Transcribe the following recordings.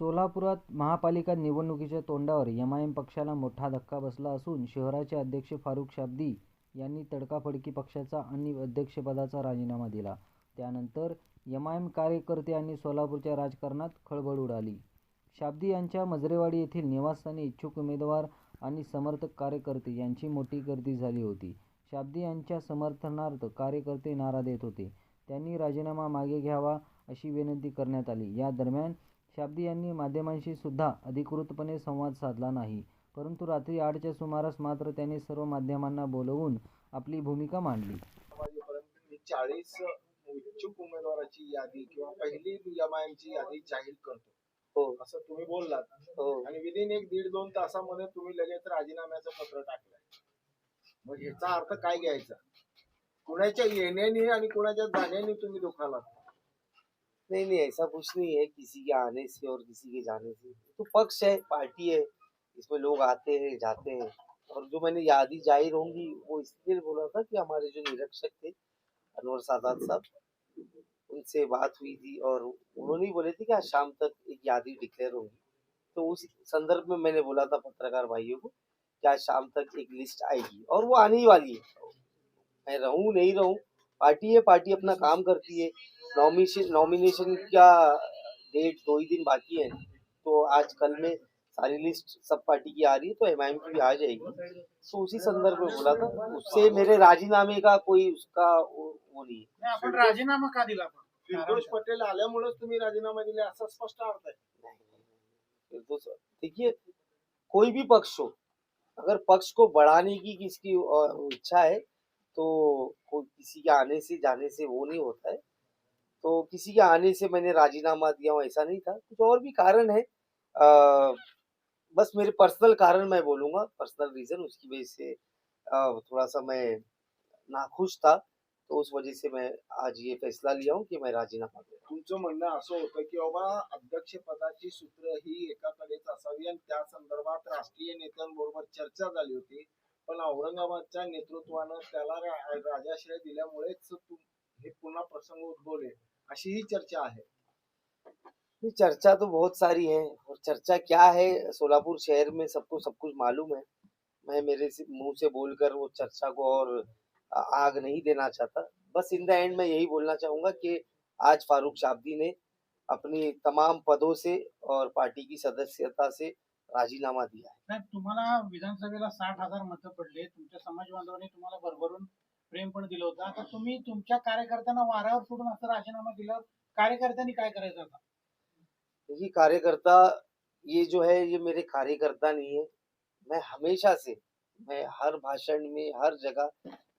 सोलापुरात महापालिका निवडणुकीच्या तोंडावर एमआयएम पक्षाला मोठा धक्का बसला असून शहराचे अध्यक्ष फारुख शाब्दी यांनी तडकाफडकी पक्षाचा आणि अध्यक्षपदाचा राजीनामा दिला. त्यानंतर एमआयएम कार्यकर्ते आणि सोलापूरच्या राजकारणात खळबळ उडाली. शाब्दी यांच्या मजरेवाडी येथील निवासस्थानी इच्छुक उमेदवार आणि समर्थक कार्यकर्ते यांची मोठी गर्दी झाली होती. शाब्दी यांच्या समर्थनार्थ कार्यकर्ते नारा देत होते. त्यांनी राजीनामा मागे घ्यावा अशी विनंती करण्यात आली. या दरम्यान शाब्दी यांनी माध्यमांशी सुद्धा अधिकृतपणे संवाद साधला नाही, परंतु रात्री 8च्या सुमारास मात्र त्यांनी सर्व माध्यमांना बोलवून आपली भूमिका मांडली. 40 इच्छुक उमेदवाराची यादी किंवा पहिली एमआयएमची यादी जाहीर करतो असं तुम्ही बोललात. आणि विदिन 1-1.5-2 तासामध्ये तुम्ही लगेच राजीनाम्याचं पत्र टाकलंय. मग याचा अर्थ काय घ्यायचा? कुणाच्या येण्याने आणि कुणाच्या जाण्याने तुम्ही दुखालात? नहीं, ऐसा कुछ नहीं है किसी के आने से और किसी के जाने से। तो पक्ष है, पार्टी है, इसमें लोग आते हैं जाते हैं। और जो मैंने यादी जाहिर होंगी वो इसलिए बोला था कि हमारे जो निरीक्षक थे अनवर सादात साहब, उनसे बात हुई थी और उन्होंने ही बोले थे कि आज शाम तक एक यादी डिक्लेयर होगी। तो उस संदर्भ में मैंने बोला था पत्रकार भाइयों को कि आज शाम तक एक लिस्ट आएगी और वो आने ही वाली है। मैं रहूं नहीं रहूं, पार्टी है, पार्टी अपना काम करती है। नॉमिनेशन का डेट 2 ही दिन बाकी है, तो आज कल में सारी लिस्ट सब पार्टी की आ रही है, तो एमआईएम की भी आ जाएगी। तो उसी संदर्भ में बोला था, उससे मेरे राजीनामे का कोई उसका वो नहीं है। आपण राजीनामा का दिला? फिरदोस पटेल आल्यामुळेच तुम्ही राजीनामा दिले असा स्पष्ट अर्थ आहे. फिरदौस, देखिए कोई भी पक्ष हो, अगर पक्ष को बढ़ाने की किसकी इच्छा है तो कोई किसी के आने से जाने से वो नहीं होता है। तो किसी के आने से मैंने राजीनामा दिया हूँ ऐसा नहीं था, कुछ और भी कारण है। बस मेरे पर्सनल कारण मैं बोलूंगा, पर्सनल रीजन, उसकी वजह से थोड़ा सा मैं नाखुश था, तो उस वजह से मैं आज ये फैसला लिया हूँ कि मैं राजीनामा दूं। तुमचं म्हणणं असं होतं की बाबा अध्यक्ष पदाची सूत्र ही एकाकडेच असावी आणि त्या संदर्भात राष्ट्रीय नेत्यांबरोबर चर्चा झाली होती, पण औरंगाबादच्या नेतृत्वानं त्याला राजाश्रय दिल्यामुळेच हे पुन्हा प्रसंग उद्भवले अशी ही चर्चा है। ये चर्चा तो बहुत सारी है और चर्चा क्या है सोलापुर शहर में सबको सब कुछ मालूम है। मैं मेरे मुंह से बोलकर वो चर्चा को और आग नहीं देना चाहता। बस इन द एंड मैं यही बोलना चाहूंगा कि आज फारूक शाब्दी ने अपनी तमाम पदों से और पार्टी की सदस्यता से राजीनामा दिया है। साहेब, तुम्हाला विधानसभेला 60,000 मतं पडले. तुमच्या समाज बांधवांनी तुम्हाला भरभरून प्रेम पण दिलं होतं. आता तुम्ही तुमच्या कार्यकर्त्यांना वाऱ्यावर सोडून असं राजीनामा दिल्यावर कार्यकर्त्यांनी काय करायचं आता? देखिए कार्यकर्ता ये जो है ये मेरे कार्यकर्ता नहीं है। मैं हमेशा से, मैं हर भाषण में हर जगह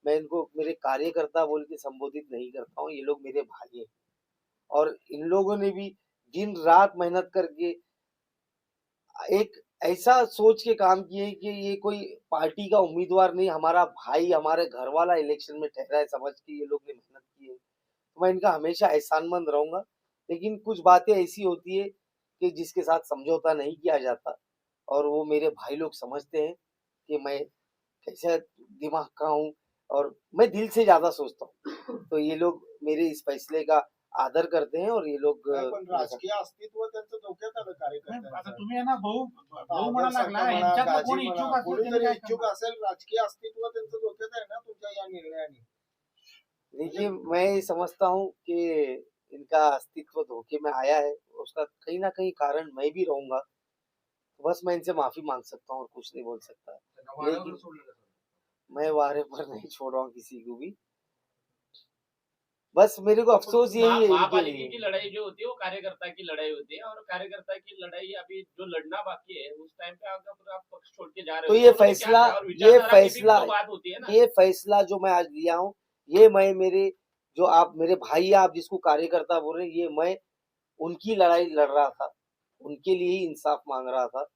मैं इनको मेरे कार्यकर्ता बोल के संबोधित नहीं करता हूँ। ये लोग मेरे भाई हैं और इन लोगों ने भी दिन रात मेहनत करके एक ऐसा सोच के काम किए कि ये कोई पार्टी का उम्मीदवार नहीं, हमारा भाई, हमारे घर वाला इलेक्शन में ठहरा है समझ के ये लोग ने मेहनत की है। तो मैं इनका हमेशा एहसानमंद रहूंगा। लेकिन कुछ बातें ऐसी होती है कि जिसके साथ समझौता नहीं किया जाता और वो मेरे भाई लोग समझते हैं कि मैं कैसे दिमाग का हूँ और मैं दिल से ज्यादा सोचता हूँ। तो ये लोग मेरे इस फैसले का आदर करते हैं और ये लोग पण राजकीय अस्तित्व त्यांचं धोक्यात आलं आता कार्यकर्त्यांचं. तुम्ही आहे ना भाऊ म्हणा लागला, यांच्यातलं कोण इच्छुक असेल कोणी त्यांनी जरी काय इच्छुक करणार? असेल राजकीय अस्तित्व त्यांचं धोक्यात आहे ना तुमच्या या निर्णयाने. देखिए मैं ये समझता हूँ कि इनका अस्तित्व धोखे में आया है, उसका कहीं ना कहीं कारण मैं भी रहूंगा। बस मैं इनसे माफी मांग सकता हूँ और कुछ नहीं बोल सकता। लेकिन मैं वारे पर नहीं छोड़ रहा हूँ किसी को भी। बस मेरे को अफसोस यही है इनके महापालिका लिए। की लड़ाई जो होती है वो कार्यकर्ता की लड़ाई होती है और कार्यकर्ता की लड़ाई अभी जो लड़ना बाकी है उस टाइम पे अगर आप पक्ष छोड़ के जा रहे तो हो ये तो क्या फैसला, है? और ये विचारधारा की भी फैसला, तो बात होती है ना। ये फैसला जो मैं आज लिया हूँ, ये मैं मेरे जो आप मेरे भाई हैं, आप जिसको कार्यकर्ता बोल रहे हैं, ये मैं उनकी लड़ाई लड़ रहा था, उनके लिए ही इंसाफ मांग रहा था।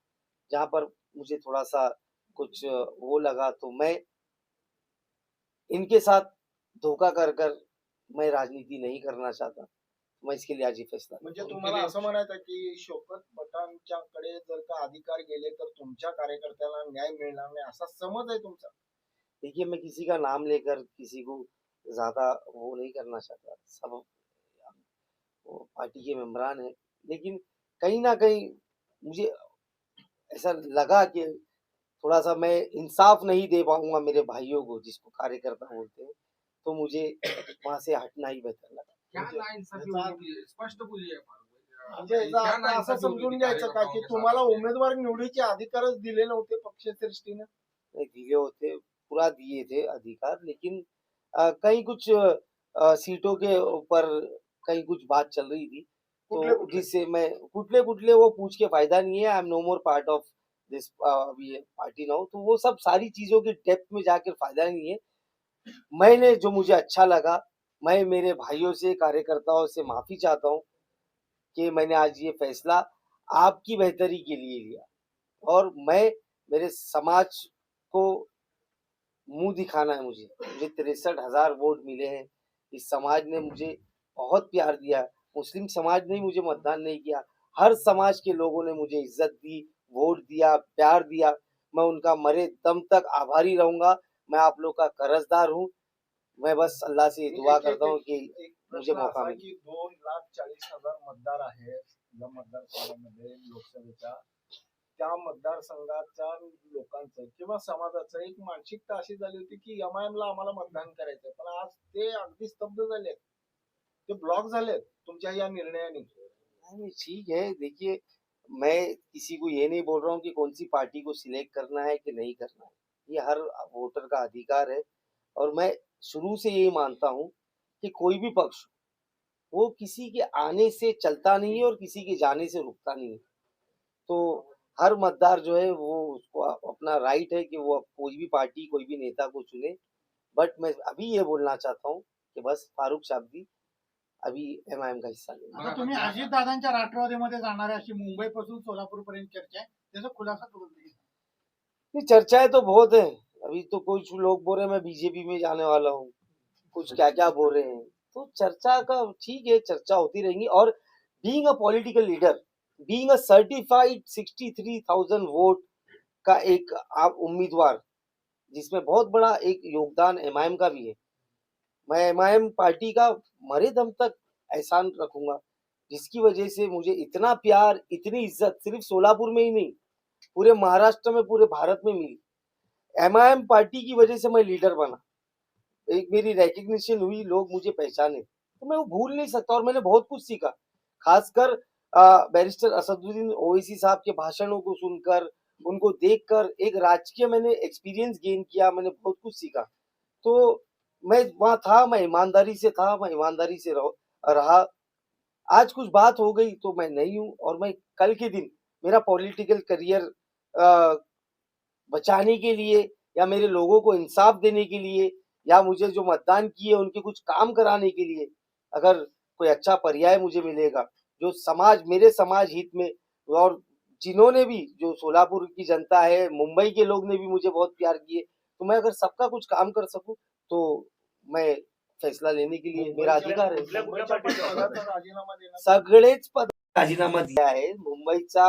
जहां पर मुझे थोड़ा सा कुछ वो लगा तो मैं इनके साथ धोखा कर कर मैं राजनीति नहीं करना चाहता। मैं इसके लिए आज ये फैसला म्हणजे तुम्हाला असं म्हणायचं की शोकत पठाणच्याकडे जर का अधिकार गेले तर तुमच्या कार्यकर्त्याला न्याय मिळणार नाही असा समज आहे तुमचा? देखिए मैं किसी का नाम लेकर किसी को ज्यादा वो नहीं करना चाहता। सब वो पार्टी के मेम्बरान है, लेकिन कहीं ना कहीं मुझे ऐसा लगा कि थोड़ा सा मैं इंसाफ नहीं दे पाऊंगा मेरे भाइयों को, जिसको कार्यकर्ता बोलते हैं, तो मुझे वहां से हटना ही बेहतर लगा। क्या म्हणजे नाइंसाफी याचा होती है? स्पष्ट बोलिए फारुक म्हणजे भाई, याचा क्या अर्थ असं नाइंसाफी होती समजून थी घ्यायचं का कार्यकर्ताओं की के साथ तुम्हाला आपके? उमेदवार निवडीचे अधिकारच दिले नव्हते पक्षश्रेष्ठीने? नहीं, दिए होते, पूरा दिए थे अधिकार, लेकिन कहीं कुछ सीटों के ऊपर कहीं कुछ बात चल रही थी, कुठले तो कुठले? जिससे मैं कुटले कुटले वो पूछ के फायदा नहीं है। I am no more part of this अभी पार्टी नाउ, तो वो सब सारी चीजों की डेप्थ में जाकर फायदा नहीं है। मैंने जो मुझे अच्छा लगा, मैं मेरे भाइयों से, कार्यकर्ताओं से माफी चाहता हूँ कि मैंने आज ये फैसला आपकी बेहतरी के लिए लिया, और मैं मेरे समाज को मुंह दिखाना है। मुझे 63,000 वोट मिले हैं। इस समाज ने मुझे बहुत प्यार दिया। मुस्लिम समाज ने मुझे मतदान नहीं किया, हर समाज के लोगों ने मुझे इज्जत दी, वोट दिया, प्यार दिया। मैं उनका मरे दम तक आभारी रहूंगा। मैं आप लोग का कर्जदार हूँ। मैं बस अल्लाह से दुआ करता हूँ कि एक मुझे प्रश्न मौका असा मिले। की 2,40,000 मतदार आहेत या मतदारसंघामध्ये लोकसभेच्या, त्या मतदारसंघाच्या लोकांचं किंवा समाजाचं एक मानसिकता अशी झाली होती की एमआयएम ला आम्हाला मतदान करायचंय, पण आज ते अगदी स्तब्ध झालेत, ते ब्लॉक झालेत तुमच्या या निर्णयाने. नहीं, ठीक है, देखिए, मैं किसी को ये नहीं बोल रहा हूँ कि कौन सी पार्टी को सिलेक्ट करना है कि नहीं करना है। ये हर वोटर का अधिकार है, और मैं शुरू से यही मानता हूँ कि कोई भी पक्ष हो, वो किसी के आने से चलता नहीं है और किसी के जाने से रुकता नहीं है। तो हर मतदार जो है वो, उसको अपना राइट है कि वो कोई भी पार्टी, कोई भी नेता को चुने। बट मैं अभी ये बोलना चाहता हूँ कि बस फारूक शाब्दी अभी एमआईएम का हिस्सा नहीं है। आता तुम्ही अजितदादांच्या राष्ट्रवादीमध्ये जाणार आहे अशी मुंबईपासून सोलापूरपर्यंत चर्चा आहे, त्याचा खुलासा करून दिला. ये चर्चाएं तो बहुत है। अभी तो कुछ लोग बोल रहे हैं मैं बीजेपी में जाने वाला हूँ, कुछ क्या क्या बोल रहे हैं। तो चर्चा का ठीक है, चर्चा होती रहेंगी। और being a political leader, being a certified 63,000 vote का एक आप उम्मीदवार, जिसमें बहुत बड़ा एक योगदान एमआईएम का भी है। मैं एमआईएम पार्टी का मरे दम तक एहसान रखूंगा, जिसकी वजह से मुझे इतना प्यार, इतनी इज्जत सिर्फ सोलापुर में ही नहीं, पूरे महाराष्ट्र में, पूरे भारत में मिली। एमआईएम पार्टी की वजह से मैं लीडर बना, एक मेरी रिकग्निशन हुई, लोग मुझे पहचाने, तो मैं वो भूल नहीं सकता। और मैंने बहुत कुछ सीखा, खासकर बैरिस्टर असदुद्दीन ओवैसी साहब के भाषणों को सुनकर, उनको देखकर एक राजकीय मैंने एक्सपीरियंस गेन किया, मैंने बहुत कुछ सीखा। तो मैं वहाँ था, मैं ईमानदारी से था, मैं ईमानदारी से रहा। आज कुछ बात हो गई तो मैं नहीं हूँ, और मैं कल के दिन मेरा पॉलिटिकल करियर बचाने के लिए, या मेरे लोगों को इंसाफ देने के लिए, या मुझे जो मतदान किए उनके कुछ काम कराने के लिए, अगर कोई अच्छा पर्याय मुझे मिलेगा, जो समाज, मेरे समाज हित में, और जिन्होंने भी, जो सोलापुर की जनता है, मुंबई के लोग ने भी मुझे बहुत प्यार किए, तो मैं अगर सबका कुछ काम कर सकूं, तो मैं फैसला लेने के लिए मेरा अधिकार आहे. मुंबईच्या पदाचा राजीनामा देणार? सगळेच पद राजीनामा दिला आहे. मुंबईचा,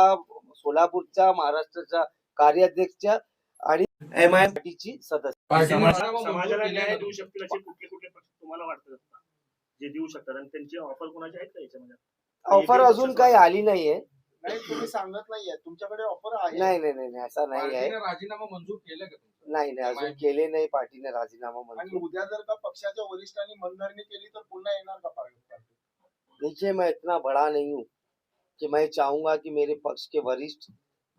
सोलापूरचा, महाराष्ट्राच्या कार्याध्यक्षच्या आणि एमआयएम पार्टीची सदस्य. पार्टीने राजीनामा मंजूर समाजाला केला न्याय आहे देऊ शकतील असे कुठले कुठले पक्ष तुम्हाला वाटतात आता? जे देऊ शकतात आणि त्यांची ऑफर कोणाची आहेत का याच्यामध्ये? ऑफर अजून काही आली नाहीये. नाही, तुम्ही सांगत नाहीये तुमच्याकडे ऑफर आहे. नाही, ऐसा नाही आहे. पार्टीने राजीनामा मंजूर केलं का तुमचं? नाही, अजून केले नाही पार्टीने राजीनामा आणि मंजूर. उद्या जर का पक्षाच्या वरिष्ठांनी मनधरणी केली तर पुन्हा येणार का पार्टी? देखिए, मैं इतना बड़ा नहीं हूँ कि मैं चाहूंगा कि मेरे पक्ष के वरिष्ठ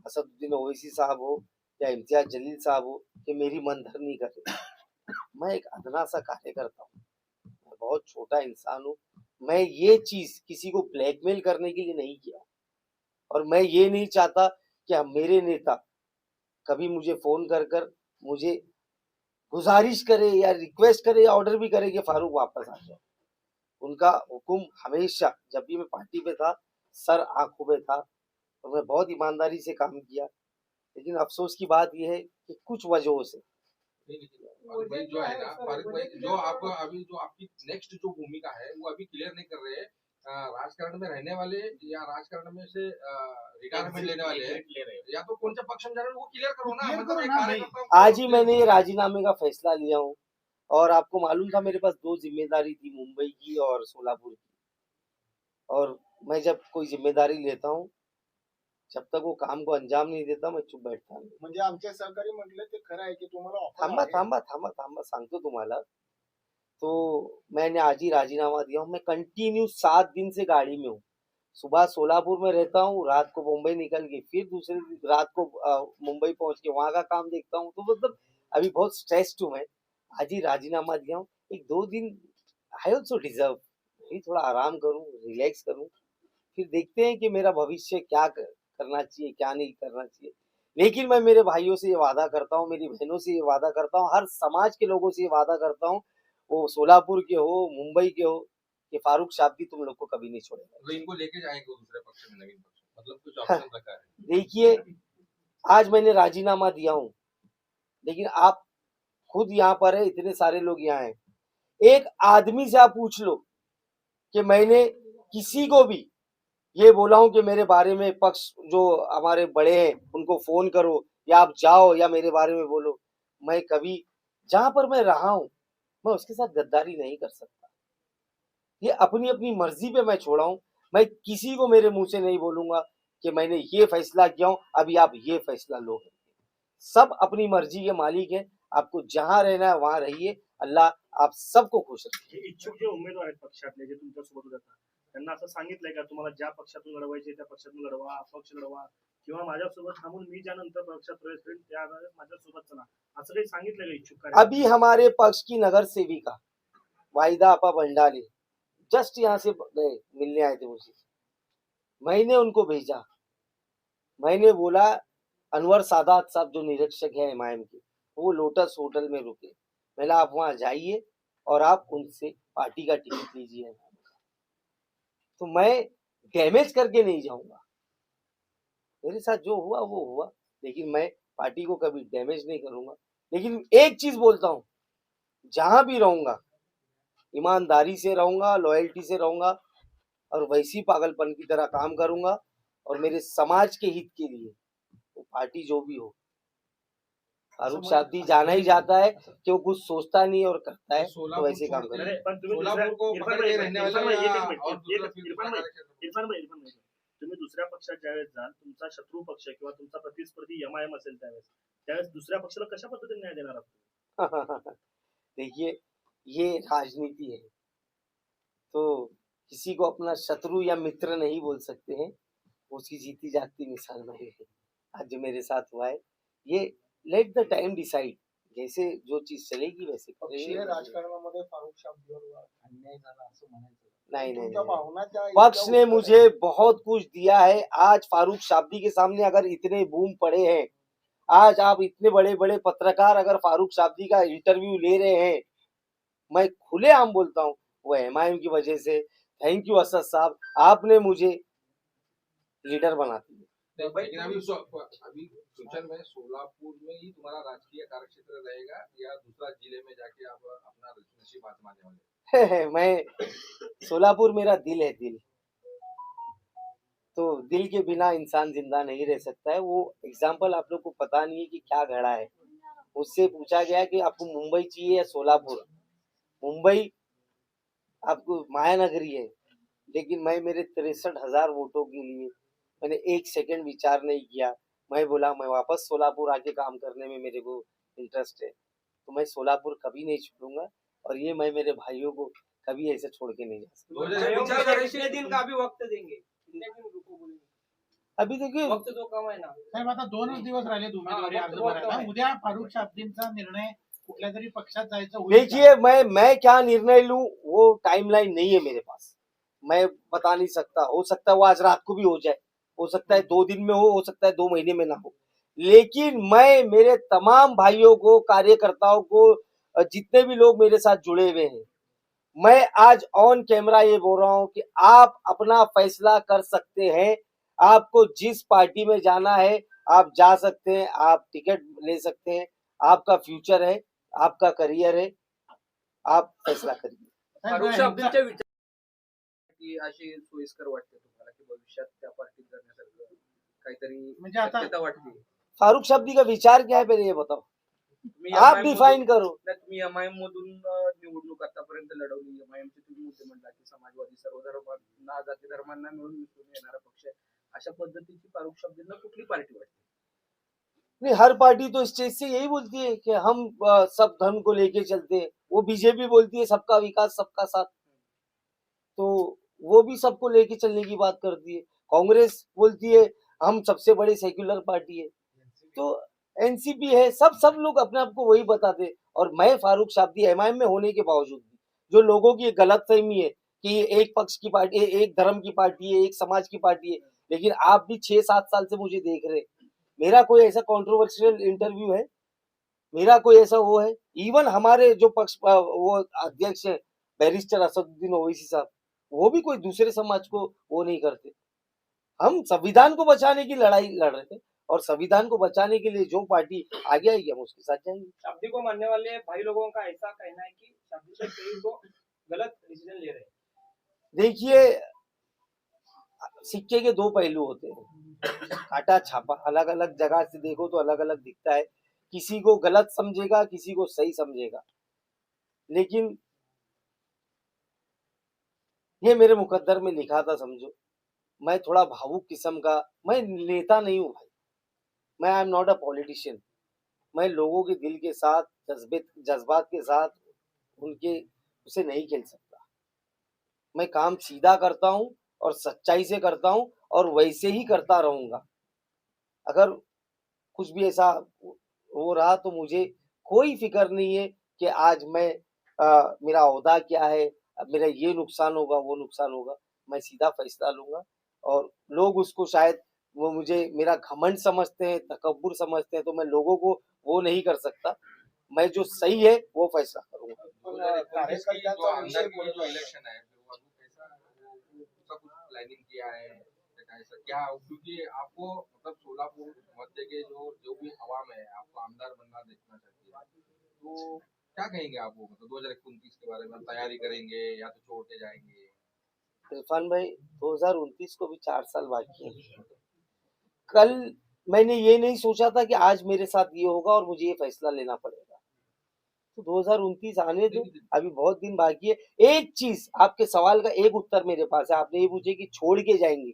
असदुद्दीन ओवैसी साहब हो या इम्तियाज जलील साहब हो कि मेरी मनधरनी करे। मैं एक अदना सा कार्यकर्ता हूँ, मैं बहुत छोटा इंसान हूँ। मैं ये चीज किसी को ब्लैकमेल करने के लिए नहीं किया, और मैं ये नहीं चाहता कि मेरे नेता कभी मुझे फोन कर मुझे गुजारिश करे या रिक्वेस्ट करे या ऑर्डर भी करे कि फारूक वापस आ जाओ। उनका हुक्म हमेशा, जब भी मैं पार्टी पे था, सर आंखों पे था, और मैं बहुत ईमानदारी से काम किया। लेकिन अफसोस की बात यह है कि कुछ वजहों से फारूक भाई जो है ना, फारूक भाई जो आप अभी जो आपकी नेक्स्ट जो भूमिका है वो अभी क्लियर नहीं कर रहे हैं। राजकारण में रहने वाले या राजकारण में से रिटायरमेंट लेने वाले हैं, ले रहे हो. या तो कोणत्या पक्ष में जा रहे हैं वो क्लियर करो ना. Clear मतलब करो एक ना भाई. कार्यकर्ता को- आज ही मैंने ये राजीनामे का फैसला लिया हूँ, और आपको मालूम था मेरे पास 2 जिम्मेदारी थी, मुंबई की और सोलापुर की। और मैं जब कोई जिम्मेदारी लेता हूँ जब तक वो काम को अंजाम नहीं देता मैं चुप बैठता नहीं. म्हणजे आमचे सहकारी म्हटले ते खरं आहे की तुम्हाला ऑफर थांबा आहे. थांबा थांबा थांबा सांगतो तुम्हाला. तो मैंने आज ही राजीनामा दिया हूँ. मैं कंटिन्यू 7 दिन से गाड़ी में हूँ. सुबह सोलापुर में रहता हूँ, रात को मुंबई निकल के फिर दूसरे दिन रात को मुंबई पहुंच के वहां का काम देखता हूँ. तो मतलब अभी बहुत स्ट्रेस्ड हूँ मैं. आज ही राजीनामा दिया हूँ. 1-2 दिन आई ऑल्सो डिजर्व. थोड़ा आराम करूँ, रिलैक्स करूँ, फिर देखते हैं कि मेरा भविष्य क्या करना चाहिए, क्या नहीं करना चाहिए. लेकिन मैं मेरे भाइयों से ये वादा करता हूँ, मेरी बहनों से ये वादा करता हूँ, हर समाज के लोगों से ये वादा करता हूँ, वो सोलापुर के हो, मुंबई के हो, कि फारूक शाब्दी तुम लोग को कभी नहीं छोड़ेगा. तो इनको लेके जाएंगे दूसरे पक्ष में, नवीन पक्ष में, मतलब कुछ ऑप्शन रखा है. देखिए, आज मैंने राजीनामा दिया हूँ, लेकिन आप खुद यहाँ पर है, इतने सारे लोग यहाँ हैं. एक आदमी से आप पूछ लो कि मैंने किसी को भी ये बोला हूं कि मेरे बारे में पक्ष जो हमारे बड़े हैं उनको फोन करो या आप जाओ या मेरे बारे में बोलो. मैं कभी जहां पर मैं रहा हूं मैं उसके साथ गद्दारी नहीं कर सकता. ये अपनी अपनी मर्जी पे मैं छोड़ा हूं. मैं किसी को मेरे मुंह से नहीं बोलूंगा कि मैंने ये फैसला किया हूं, अभी आप ये फैसला लो. सब अपनी मर्जी के मालिक है. आपको जहां रहना है वहां रहिए. अल्लाह आप सबको खुश रखे. हे इच्छुक जे उमेदवार आहेत पक्षातले जे तुमच्यासोबत होतात त्यांना असं सांगितलंय का तुम्हाला ज्या पक्षातून लढवायचे त्या पक्षातून लढवा, अपक्ष लढवा, किंवा माझ्यासोबत थांबून मी ज्यानंतर पक्षात प्रवेश करेन त्या माझ्यासोबत चला, असं काही सांगितलंय का इच्छुक कार्य? अभी हमारे पक्ष की नगर सेविका वाहिदा अपा भंडारी जस्ट यहाँ से गए, मिलने आए थे मुझे. मैंने उनको भेजा. मैंने बोला अनवर सादात साहब जो निरीक्षक है एमआईएम के, वो लोटस होटल में रुके. मैंने आप वहां जाइए और आप उनसे पार्टी का टिकट लीजिए. तो मैं डैमेज करके नहीं जाऊंगा. मेरे साथ जो हुआ वो हुआ, लेकिन मैं पार्टी को कभी डैमेज नहीं करूंगा. लेकिन एक चीज बोलता हूं, जहां भी रहूंगा ईमानदारी से रहूंगा, लॉयल्टी से रहूंगा और वैसी पागलपन की तरह काम करूंगा और मेरे समाज के हित के लिए वो पार्टी जो भी हो. फारूक शाब्दी जाना ही जाता है कि वो कुछ सोचता नहीं और करता है, तो वैसे काम करता है. अरे, पण तुम्ही सोलापुर को इरफान पकड़ भाई, के रहने वाले इरफान भाई, या एक मिनिट, और दूसरा एक- फिर इरफान भाई, दूसरा इरफान भाई, तुम्ही दुसऱ्या पक्षात ज्यावेळेस जाल, तुमचा शत्रू पक्ष किंवा तुमचा प्रतिस्पर्धी एमआयएम असेल त्यावेळेस दुसऱ्या पक्षाला कशा पद्धतीने न्याय देणार आहात? देखिए, ये राजनीति है, तो किसी को अपना शत्रु या मित्र नहीं बोल सकते हैं. उसकी जीती जागती मिसाल मैं है. आज जो मेरे साथ हुआ है, ये लेट द टाइम डिसाइड. जैसे जो चीज चलेगी वैसे पक्षीय करेंगे. राजकारणामध्ये फारुख शाब्दीवर अन्याय झाला असं म्हणायचं. नहीं नहीं, तुमच्या नहीं. भावना त्या पक्ष इतक्या ने उत्कट मुझे आहेत. बहुत कुछ दिया है. आज फारूक शाब्दी के सामने अगर इतने बूम पड़े हैं, आज आप इतने बड़े बड़े पत्रकार अगर फारूक शाब्दी का इंटरव्यू ले रहे हैं, मैं खुलेआम बोलता हूँ वो एमआईएम की वजह से. थैंक यू असद साहब, आपने मुझे लीडर बना दिया. लेकिन अभी फ्यूचर में सोलापुर में ही तुम्हारा राजकीय कार्यक्षेत्र रहेगा या दूसरा जिले में जाके आप अपना नसीब आजमाने वाले? मैं सोलापुर मेरा दिल है. दिल तो दिल के बिना इंसान जिंदा नहीं रह सकता है. वो एग्जाम्पल आप लोग को पता नहीं है कि क्या घड़ा है. मुझसे पूछा गया कि आपको मुंबई चाहिए या सोलापुर. मुंबई आपको माया नगरी है, लेकिन मैं मेरे 63,000 वोटों के लिए मैंने एक सेकंड विचार नहीं किया. मैं बोला मैं वापस सोलापुर आके काम करने में मेरे को इंटरेस्ट है. तो मैं सोलापुर कभी नहीं छोड़ूंगा और ये मैं मेरे भाइयों को कभी ऐसे छोड़ के नहीं जा सकता. कितने दिन का अभी वक्त देंगे? कितने दिन रुको बोलेंगे? अभी देखिए, वक्त तो कम आहे ना. साहेब आता 2च दिवस राहिले उमेदवारी हा, अर्ज वक्त भरायला. आहे. उद्या फारुख शाब्दींचा निर्णय कुठल्या तरी पक्षात जायचं होईल का? देखिए मैं क्या निर्णय लूं वो टाइमलाइन नहीं है मेरे पास. मैं बता नहीं सकता. हो सकता है वो आज रात को भी हो जाए, हो सकता है 2 दिन में हो सकता है 2 महीने में ना हो. लेकिन मैं मेरे तमाम भाइयों को, कार्यकर्ताओं को, जितने भी लोग मेरे साथ जुड़े हुए हैं, मैं आज ऑन कैमरा ये बोल रहा हूं कि आप अपना फैसला कर सकते हैं. आपको जिस पार्टी में जाना है आप जा सकते हैं, आप टिकट ले सकते हैं. आपका फ्यूचर है, आपका करियर है, आप फैसला करिए. साहेब, फारुख ह्यांचा- शाब्दींच्या विचार की अशी सोयीस्कर वाटते तुम्हाला की भविष्यात त्या पार्टीत जाण्यासारखं काहीतरी म्हणजे आता शक्यता वाटते? फारूक शाब्दी का विचार क्या है पहले ये बताओ. तुम्ही आप MIM डिफाइन करो. नाही, तुम्ही एमआयएम मधून निवडणूक आतापर्यंत लढवली. एमआयएमचे तुम्ही मुद्दे म्हणला की समाजवादी सर्व धर्मांना, जाती धर्मांना मिळून मिसळून येणारा पक्ष आहे. अशा पद्धतीची फारुख शाब्दींना कुठली पार्टी वाटते? नहीं, हर पार्टी तो स्टेज से यही बोलती है कि हम सब धर्म को लेके चलते हैं। वो बीजेपी बोलती है सबका विकास सबका साथ, तो वो भी सबको लेके चलने की बात करती है। कांग्रेस बोलती है हम सबसे बड़ी सेक्युलर पार्टी है, तो एनसीपी है, सब लोग अपने आप को वही बताते हैं। और मैं फारूक शाब्दी एमआईएम में होने के बावजूद भी जो लोगों की गलतफहमी है कि ये एक पक्ष की पार्टी, एक धर्म की पार्टी है, एक समाज की पार्टी है, लेकिन आप भी 6-7 साल से मुझे देख रहे हैं। मेरा कोई ऐसा कंट्रोवर्शियल इंटरव्यू है, मेरा कोई ऐसा वो है, इवन हमारे जो पक्ष वो अध्यक्ष है बैरिस्टर असदुद्दीन ओवैसी साहब, वो भी कोई दूसरे समाज को वो नहीं करते। हम संविधान को बचाने की लड़ाई लड़ रहे थे, और संविधान को बचाने के लिए जो पार्टी आगे आएगी हम उसके साथ जाएंगे। शाब्दी को मानने वाले भाई लोगों का ऐसा कहना है कि शाब्दी से कई को गलत डिसीजन ले रहे हैं। देखिए, सिक्के के दो पहलू होते हैं, काटा छापा, अलग अलग जगह से देखो तो अलग अलग दिखता है। किसी को गलत समझेगा, किसी को सही समझेगा, लेकिन ये मेरे मुकद्दर में लिखा था। समझो, मैं थोड़ा भावुक किस्म का, मैं नेता नहीं हूँ भाई, मैं I am not a politician. मैं लोगों के दिल के साथ, जज्बात के साथ उनके उसे नहीं खेल सकता। मैं काम सीधा करता हूँ और सच्चाई से करता हूँ, और वैसे ही करता रहूंगा। अगर कुछ भी ऐसा हो रहा तो मुझे कोई फिक्र नहीं है कि आज मैं मेरा ओहदा क्या है, अब मेरा ये नुकसान होगा वो नुकसान होगा। मैं सीधा फैसला लूंगा, और लोग उसको शायद वो मुझे मेरा घमंड समझते हैं, तकब्बुर समझते हैं, तो मैं लोगों को वो नहीं कर सकता। मैं जो सही है वो फैसला करूंगा। जो अंदर की जो इलेक्शन है वो अभी कैसा उसका कुछ प्लानिंग किया है ऐसा क्या? क्योंकि आपको मतलब सोलापुर मध्य के जो भी आवाम है आपको आमदार बनना देखना चाहती है, तो क्या कहेंगे आप वो मतलब 2029 के बारे में? तैयारी करेंगे या तो छोड़ के जाएंगे? इरफान भाई, 2029 को भी 4 साल बाकी है। कल मैंने ये नहीं सोचा था कि आज मेरे साथ ये होगा और मुझे ये फैसला लेना पड़ेगा। तो 2029 आने दो, अभी बहुत दिन बाकी है। एक चीज, आपके सवाल का एक उत्तर मेरे पास है। आपने ये पूछे कि छोड़ के जाएंगे,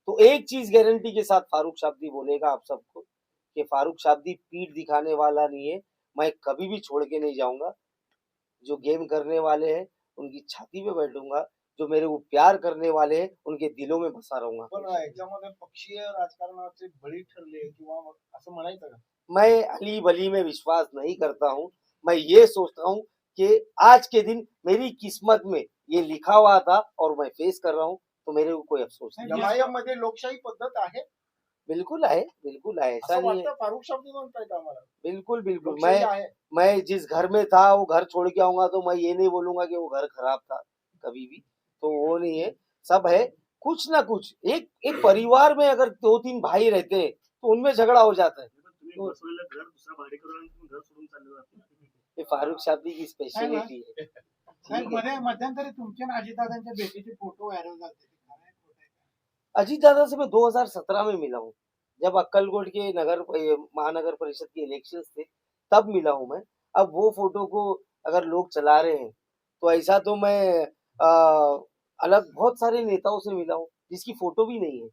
तो एक चीज गारंटी के साथ फारूक शाब्दी बोलेगा आप सबको कि फारूक शाब्दी पीठ दिखाने वाला नहीं है। मैं कभी भी छोड़ के नहीं जाऊंगा। जो गेम करने वाले हैं उनकी छाती पे बैठूंगा, जो मेरे को प्यार करने वाले हैं उनके दिलों में बसा रहूंगा। पण याच्यामध्ये पक्षीय राजकारणाचे बळी ठरले किंवा असं म्हणायचं का? मैं अली बली में विश्वास नहीं करता हूँ। मैं ये सोचता हूँ कि आज के दिन मेरी किस्मत में ये लिखा हुआ था और मैं फेस कर रहा हूँ, तो मेरे को कोई अफसोस नहीं। एमआयएम मध्ये लोकशाही पद्धत आहे बिल्कुल है, बिल्कुल है, ऐसा असं नहीं है। वाटतं फारुख शाब्दी म्हणतायत आम्हाला बिल्कुल बिल्कुल। लोकशाही आहे मैं जिस घर में था वो घर छोड़ के आऊंगा तो मैं ये नहीं बोलूंगा कि वो घर खराब था, कभी भी। तो वो नहीं है, सब है। कुछ ना कुछ एक परिवार में अगर 2-3 भाई रहते हैं तो उनमें झगड़ा हो जाता है। तुम्ही बसवलेलं घर दुसरा भाडेकरू आणि तुम्ही घर सोडून चालले जाता. ये फारूक शाब्दी की स्पेशलिटी है। साहेब, मध्यंतरी तुमच्या आणि अजितदादांच्या भेटीचे फोटो व्हायरल झाले. अजीत दादा से मैं 2017 में मिला हूँ, जब अक्कलकोट के महानगर परिषद के इलेक्शंस थे, तब मिला हूँ मैं। अब वो फोटो को अगर लोग चला रहे हैं तो ऐसा तो मैं अलग बहुत सारे नेताओं से मिला हूँ जिसकी फोटो भी नहीं है।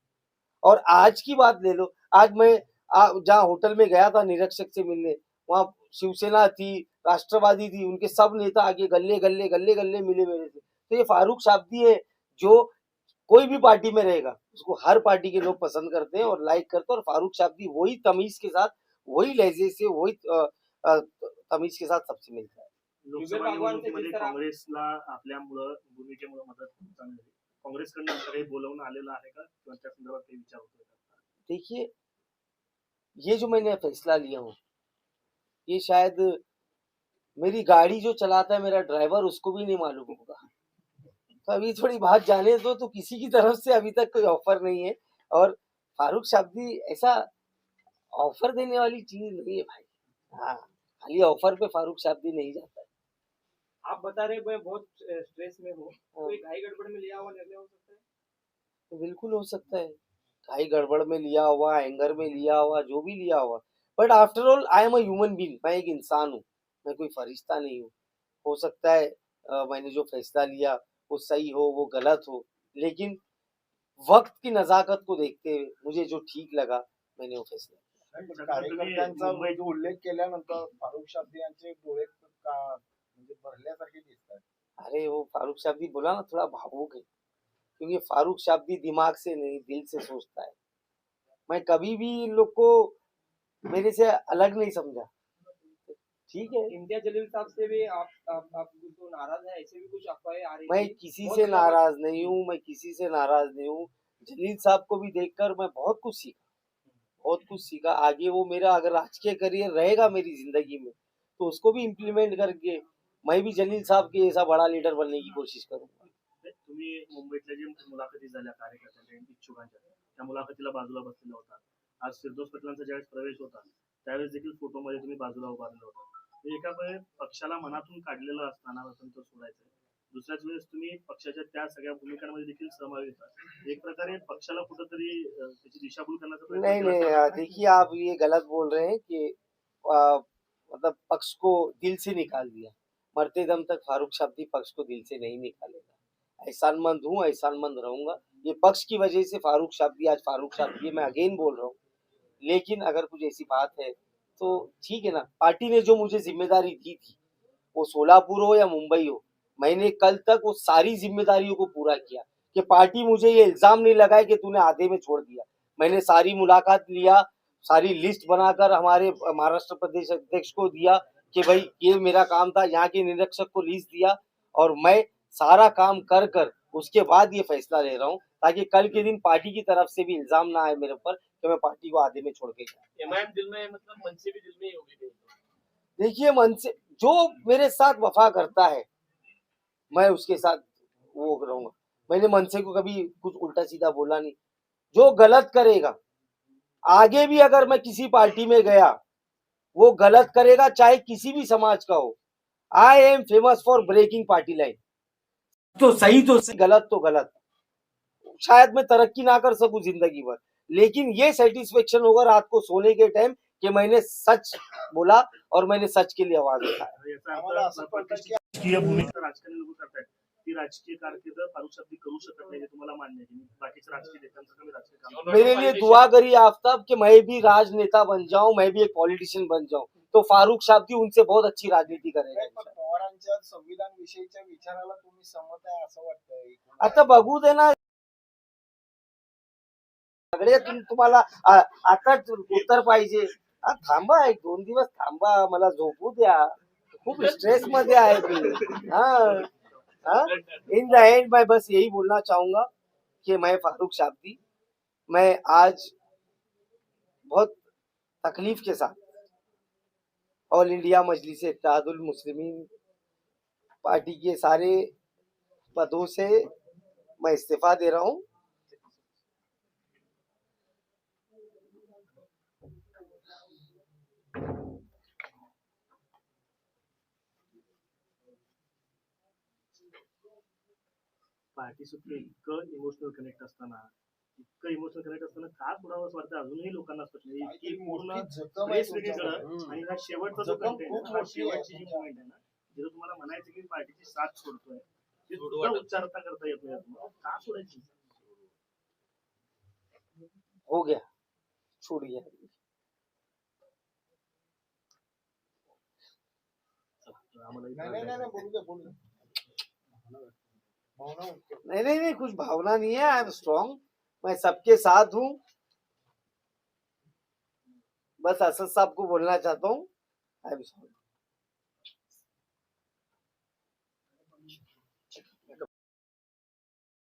और आज की बात ले लो, आज मैं जहाँ होटल में गया था निरीक्षक से मिलने, वहाँ शिवसेना थी, राष्ट्रवादी थी, उनके सब नेता आगे गल्ले गल्ले गल्ले गल्ले मिले मेरे से। तो ये फारूक शाब्दी है, जो कोई भी पार्टी में रहेगा उसको हर पार्टी के लोग पसंद करते हैं और लाइक करते हैं। और फारूक शाब्दी वही तमीज के साथ, वही लहजे से, वही तमीज के साथ सबसे मिलता है। लोकसभा निवडणुकीमध्ये काँग्रेसला आपल्यामुळं भूमिकेमुळे मदत चांगली झाली. काँग्रेसकडनं असं काही बोलवणं आलेलं आहे का, किंवा त्या संदर्भात काही विचार होतोय का? देखिए, ये जो मैंने फैसला लिया हूँ, ये शायद मेरी गाड़ी जो चलाता है मेरा ड्राइवर, उसको भी नहीं मालूम होगा। तो अभी थोड़ी बात जाने दो, तो किसी की तरफ से अभी तक कोई ऑफर नहीं है। और फारूक शाब्दी ऐसा ऑफर देने वाली चीज नहीं है भाई। हाँ, खाली ऑफर पे फारूक शाब्दी नहीं जाता है। आप बता रहे मैं बहुत स्ट्रेस में हूँ, कोई घाई गड़बड़ में लिया हुआ निर्णय हो सकता है? तो बिल्कुल हो सकता है, खाई गड़बड़ में लिया हुआ, एंगर में लिया हुआ, जो भी लिया हुआ, but after all I am a human being. मैं एक इंसान हूँ, मैं कोई फरिश्ता नहीं हूँ। हो सकता है मैंने जो फैसला लिया वो सही हो, वो गलत हो, लेकिन वक्त की नजाकत को देखते हुए मुझे जो ठीक लगा मैंने वो फैसला किया। नाही, पण कार्यकर्त्यांचा जो उल्लेख केल्यानंतर फारुख शाब्दी यांचे डोळे म्हणजे भरल्यासारखे दिसतात. अरे वो फारूक शाब्दी बोला ना, थोड़ा भावुक है, क्योंकि फारूक शाब्दी दिमाग से नहीं दिल से सोचता है। मैं कभी भी इन लोग को मेरे से अलग नहीं समझा। ठीक है, इम्तियाज जलील साहब से भी आप तो नाराज है, ऐसे भी कुछ अफवाहें आ रही मैं थी। किसी बहुत से ज्यादा नाराज नहीं हूँ, मैं किसी से नाराज नहीं हूँ। जलील साहब को भी देखकर मैं बहुत कुछ सीखा, बहुत कुछ सीखा। आगे वो मेरा अगर राजकीय करियर रहेगा मेरी जिंदगी में तो उसको भी इम्प्लीमेंट करके मैं भी जलील साहब के ऐसा बड़ा लीडर बनने की कोशिश करूंगा। तुम्ही मुंबईतल्या जे मुलाखती झाल्या कार्यकर्त्यांच्या इच्छुकांच्या त्या मुलाखतीला बाजूला बसलेला होता. आज फिरदौस पटलांचा ज्यावेळेस प्रवेश होता त्यावेळेस देखील फोटोमध्ये तुम्ही बाजूला उभारलेला होता. एका वेळेस पक्षाला मनातून काढलेलं असताना तो सोडायचं, दुसऱ्याच वेळेस तुम्ही पक्षाच्या त्या सगळ्या भूमिकांमध्ये देखील सहभागी होता. एक प्रकारे पक्षाला कुठंतरी त्याची दिशाभूल करण्याचा प्रयत्न नहीं केला नहीं असता. देखिए आप ये गलत बोल रहे हैं कि मतलब पक्ष को दिल से निकाल दिया। मरते दम तक फारूक शाब्दी पक्ष को दिल से नहीं निकालेगा। एहसानमंद हूँ, एहसानमंद रहूंगा। ये पक्ष की वजह से फारूक शाब्दी आज फारूक शाब्दी मैं अगेन बोल रहा हूँ। लेकिन अगर कुछ ऐसी बात है तो ठीक है ना, पार्टी ने जो मुझे जिम्मेदारी दी थी वो सोलापुर हो या मुंबई हो, मैंने कल तक वो सारी जिम्मेदारियों को पूरा किया कि पार्टी मुझे ये इल्जाम नहीं लगाए कि तूने आधे में छोड़ दिया। मैंने सारी मुलाकात लिया, सारी लिस्ट बनाकर हमारे महाराष्ट्र प्रदेश अध्यक्ष को दिया कि भाई ये मेरा काम था, यहाँ के निरीक्षक को लिस्ट दिया और मैं सारा काम कर कर उसके बाद ये फैसला ले रहा हूँ ताकि कल के दिन पार्टी की तरफ से भी इल्जाम ना आए मेरे ऊपर कि मैं पार्टी को आधे में छोड़ के गया। एमआईएम दिल में मतलब मन से भी दिल में ही होगी नहीं। देखिए, मन से जो मेरे साथ वफा करता है मैं उसके साथ वो रहूंगा। मैंने मन से को कभी कुछ उल्टा सीधा बोला नहीं। जो गलत करेगा आगे भी अगर मैं किसी पार्टी में गया वो गलत करेगा चाहे किसी भी समाज का हो। I am famous for breaking party line. तो सही गलत तो गलत। शायद मैं तरक्की ना कर सकूं जिंदगी भर, लेकिन ये सेटिस्फेक्शन होगा रात को सोने के टाइम कि मैंने सच बोला और मैंने सच के लिए आवाज उठाया। याचा आम्हाला अर्थ असं कळतं की राजकीय भूमिका राजकारणी लोक करतायत ती राजकीय कारकीर्द फारूक शाब्दी करू शकत नाही हे तुम्हाला मान्य आहे की बाकीच्या राजकीय नेत्यांचं कमी राजकीय काम मेरे लिए दुआ करिए आफ्ताब कि मैं भी राजनेता बन जाऊं, मैं भी एक पॉलिटिशियन बन जाऊं, तो फारूक शाब्दी उनसे बहुत अच्छी राजनीति करेगा। नाही, पण पवारांच्या संविधान विषयीच्या विचाराला तुम्ही सहमत आहे असं वाटतंय? आता बघू दे ना, सगळे तुम्हाला आता उत्तर पाहिजे। थांबा, एक 2 दिवस थांबा, मला झोपू द्या, खूप स्ट्रेस मध्ये आहे मी। इन द एंड मैं बस यही बोलना चाहूंगा कि मैं फारूक शाब्दी मैं आज बहुत तकलीफ के साथ ऑल इंडिया मजलिस इत्तेहादुल मुस्लिमीन पार्टी के सारे पदों से मैं इस्तीफा दे रहा हूं। पार्टी सुद्धा इतकं इमोशनल कनेक्ट असताना का सोडावं असं वाटतं अजूनही लोकांना पटलं की पूर्ण प्रेस वेगळीकडं आणि हा शेवटचा जो कंटेंट हा शेवटची जी पॉइंट आहे ना जिथं तुम्हाला म्हणायचं की पार्टीची साथ सोडतोय ते सुद्धा उच्चारता करता येत नाही तुम्हाला का सोडायची हो गया, छूट गया। नाही नाही नाही, बोलू दे बोलू दे। भावना व्यक्त कर. नहीं, कुछ भावना नहीं है। आई एम स्ट्रॉन्ग, मैं सबके साथ हूँ। बस असद साहब को बोलना चाहता हूँ, आई एम सॉरी।